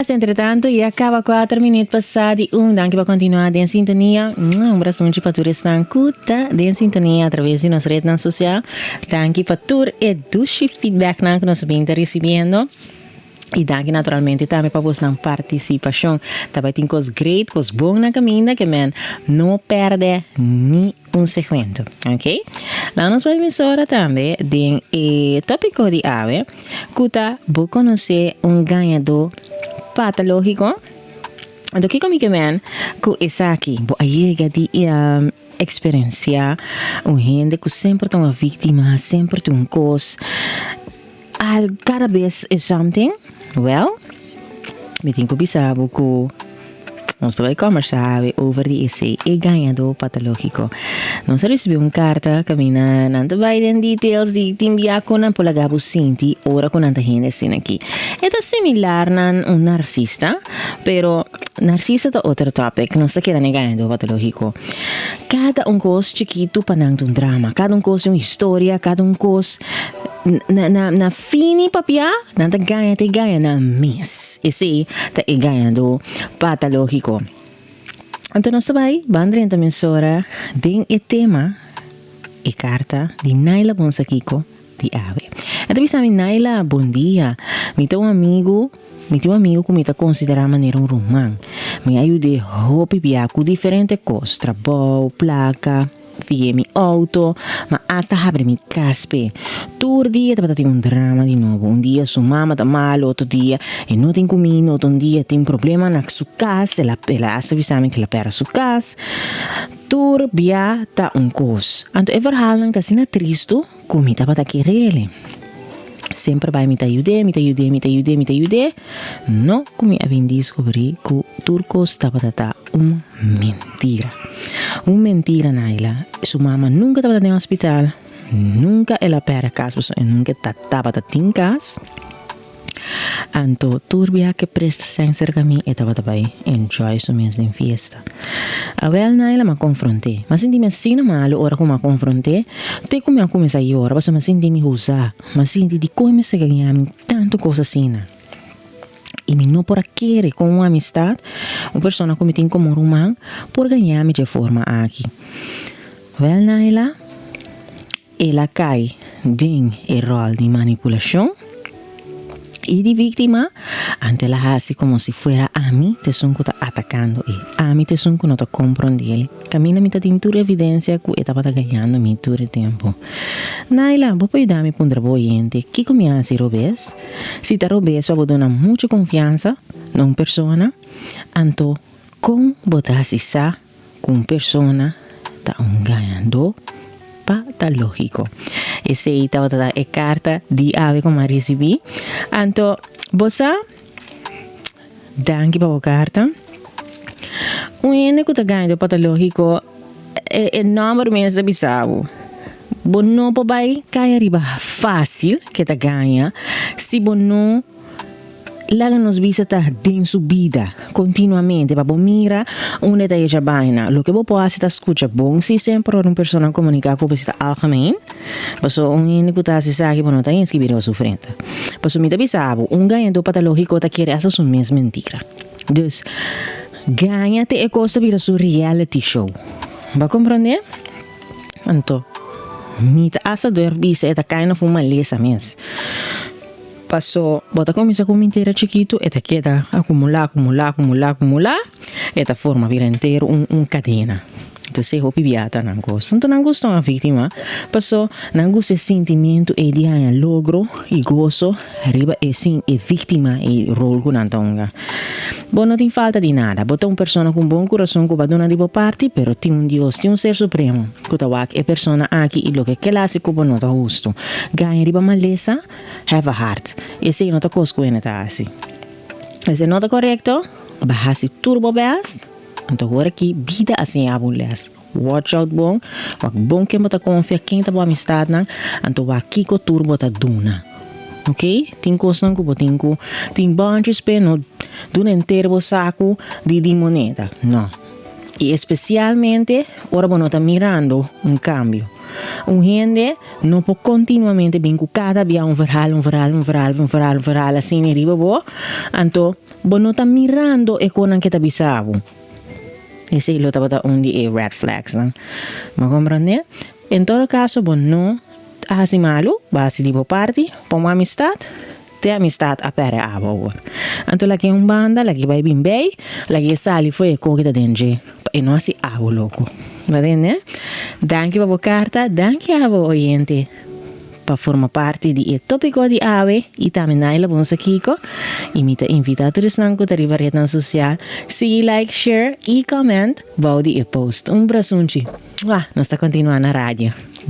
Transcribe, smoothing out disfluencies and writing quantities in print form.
Entretanto, e acaba 4 minutos passati un danke per continuare in sintonia. Un abbraccio per tutti stan cuta in sintonia attraverso i nostri reti sociali. Danke per tur e duci feedback che noi abbiamo ricevendo. E danke naturalmente também para vostra participação. Também tem coisas great, coisas boas na caminha que man não perde nem um segmento, ok? Lá nós vamos emissora também tem o tópico de ave, que vou conhecer ganhador patológico. Então, que comigo man, que essa aqui, vou aí de experiência, gente que sempre tem uma vítima, sempre tem coisa. Cada vez é something. Well, me tenho que pensar que nós vamos conversar over esse ganhador patológico. Nós recebemos carta que não vai em details de enviar com a polagabo sinti ora com a gente assim aqui. É similar a narcisista, pero narcisista é outro topic. Não sei que é ganhador patológico. Cada coisa chiquito para não um drama, cada coisa é uma história, cada coisa na fini papia, nanta ganha na mês. Esse é ganhador patológico. Então nós também vamos entrar também sobre o tema e carta de Naila Bonsakiko de Ave. Então pensamos Naila, bom dia. Me tem um amigo que me considera maneira um romã. Me ajuda a pipiar com diferentes coisas, trabalho, placa, via mi auto, ma hasta abre mi caspe. Todo dia te tem drama de novo. Dia sua mama tá mal, outro dia e não tem comida, outro dia tem problema na sua casa, ela avisame que ela perde sua casa. Todo dia tá coisa. Então é verhaal nang tá sina tristo, comida para querer. Sempre vai me ajudar. Não como eu descobri que turcos estava mentira. Mentira, Naila. Sua mama nunca estava no hospital, nunca ela perde casa, nunca estava em casa. Anto turbia que presta cerca a mim e estava também enjoy sua mês em festa. A well Naila me confrontei, mas senti-me assim malo hora que me confrontei, até como eu comecei a chorar, mas me senti-me usar, mas senti de como se ganhar tanto coisa assim. E me não por querer com uma amistade, uma pessoa que me tem como romã, por ganhar-me de forma aqui. Well Naila, ela cai em rol de manipulação y de víctima ante la hace como si fuera a mí te son que está atacando y a mí te son que no te comprende camina mi tintura evidencia que estaba ganhando mi tur tempo Naila vos puedes darme pondre boyente que comienza si robes si te robes va a dar mucha confianza en una persona anto con botas y sa con persona está ganhando patológico. Esse aí estava a carta de ave como recebi. Então, você, danke para a carta. Ene que está ganhando patológico é número mesmo bizarro. Bom não pode cair arriba fácil que está ganha. Se bom não Laga nos visita din su vida continuamente para mira onde está essa vaina lo que vos pode estar escucha bom se sempre uma pessoa comunicar com você algemeen paso único tá se sabe não tá inscrever a sua frente paso me bisabo ganhador patológico tá querer essa sua mesma mentira dus ganha-te e costa vir a sua reality show vai compreender então me tá essa dor bisa é tá caindo uma lesa mesmo Passou, bota começa com mentira chiquito, e te queda acumular, e te forma vir inteiro cadena. Então, se eu pibiata não gosto. Então, não gosto uma vítima. Passou, não gosto de sentimento e de logro e gozo, arriba e vítima e rol com antonga. Bom, não tem falta de nada. Bota uma pessoa com bom coração que vai donar de boa parte, pero tem Deus, tem ser supremo. Que tawak é pessoa aqui e lo que ela se cuba não tá justo. Ganha riba maleza, have a heart. Esse não tá cosco e não tá assim. Esse não tá correto, bahasi turbo best. Então agora aqui, vida assim é abulhas. Watch out bom. Wak bom que bota confia quem tá boa amistade na. Então aqui com turbo tá duna. Ok? Tem coisa que botem com tem bunches pe no duna inteiro saco de moneda. Não. E especialmente ora não tá mirando cambio. Gente não pode continuamente bem com cada dia verhaal assim em riba bo. Então bono tá mirando e conan que tá bisavo. Esse lo tá bota di red flags, não? Mas compreende? Em todo caso, bono assim malo, base de parte, para uma amistade, te amistade a pere a favor. Então, lagi banda, lagi vai bem bem, lagi sali foi com que tá dentro, e não assim avo louco. Va bene? Danke para a carta, danke a voi oyente para formar parte di tópico di ave e também na bonsa Kiko. E me invita a todos a arribar a rede social. Siga, like, share e comment. Vou di post. Brasunchi. Nós está continuando na rádio.